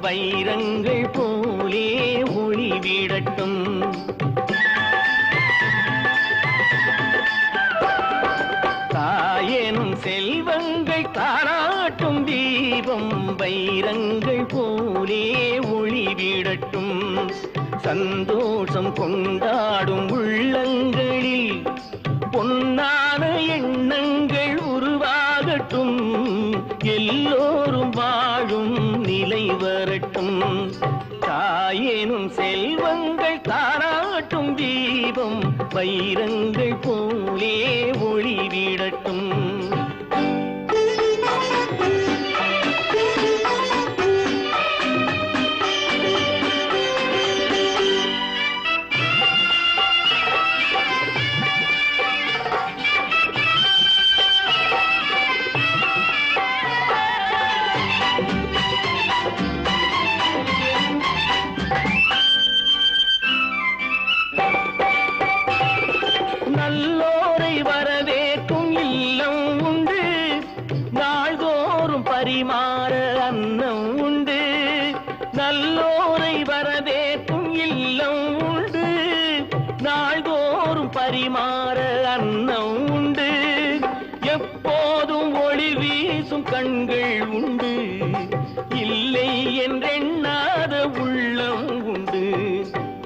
வைரங்கள் போலே ஒளிவிடட்டும். தாயேனும் செல்வங்கள் தாராட்டும் தீபம் வைரங்கள் போலே ஒளிவிடட்டும். சந்தோஷம் கொண்டாடும் உள்ளங்களில் பொன்னான எண்ணங்கள் உருவாகட்டும். எல்லோரும் வாழும் நிலை வரட்டும். தாயேனும் செல்வங்கள் தாராட்டும் தீபம் வைரங்கள் போலே ஒளிவிடட்டும். நல்லோரை வரவேற்கும் இல்லம் உண்டு. நாள்தோறும் பரிமாற அன்னம் உண்டு. நல்லோரை வரவேற்கும் இல்லம் உண்டு. நாள்தோறும் பரிமாற அன்னம் உண்டு. எப்போதும் ஒளி வீசும் கண்கள் உண்டு. இல்லை என்றெண்ணாத உள்ளம் உண்டு.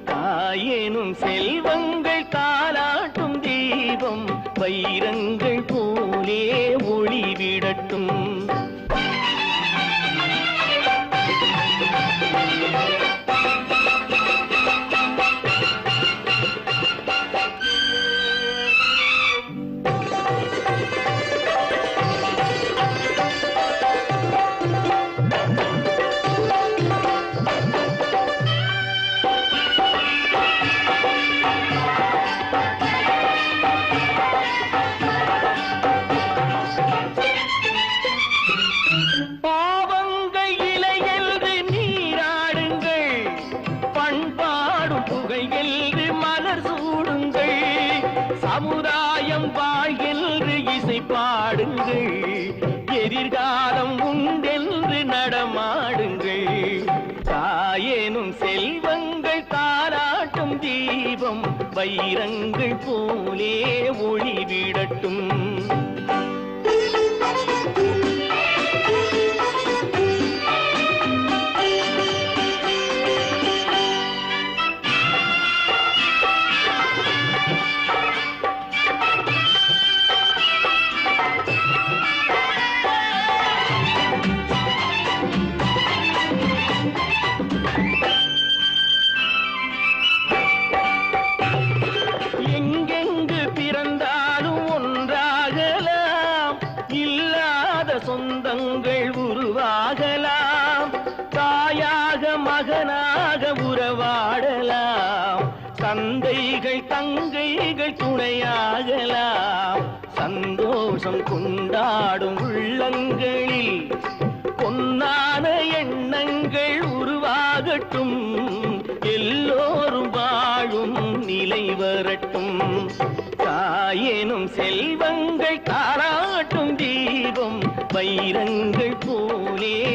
தாயேனும் செல்வங்கள் தாலாட்டும் தீபம் வைரங்கள் போலே ஒளிவிடட்டும். பாவங்கள் இலையென்று நீராடுங்கள். பண்பாடும் புகையென்று மலர் சூடுங்கள். சமுதாயம் வாழ்கென்று இசை பாடுங்கள். எதிர்காலம் உண்டென்று நடமாடுங்கள். தாயேனும் செல்வங்கள் தாராட்டும் தீபம் வைரங்கள் போலே ஒளிவிடட்டும். எங்கெங்கு பிறந்தாலும் ஒன்றாகலாம். இல்லாத சொந்தங்கள் உருவாகலாம். தாயாக மகனாக உறவாடலாம். தந்தைகள் தங்கைகள் துணையாகலாம். சந்தோஷம் கொண்டாடும் உள்ளங்களில் பொன்னான எண்ணங்கள் உருவாகட்டும். எல்லோரும் வாழும் நிலை வரட்டும். தாயேனும் செல்வங்கள் தாராட்டும் தீபம் வைரங்கள் போலே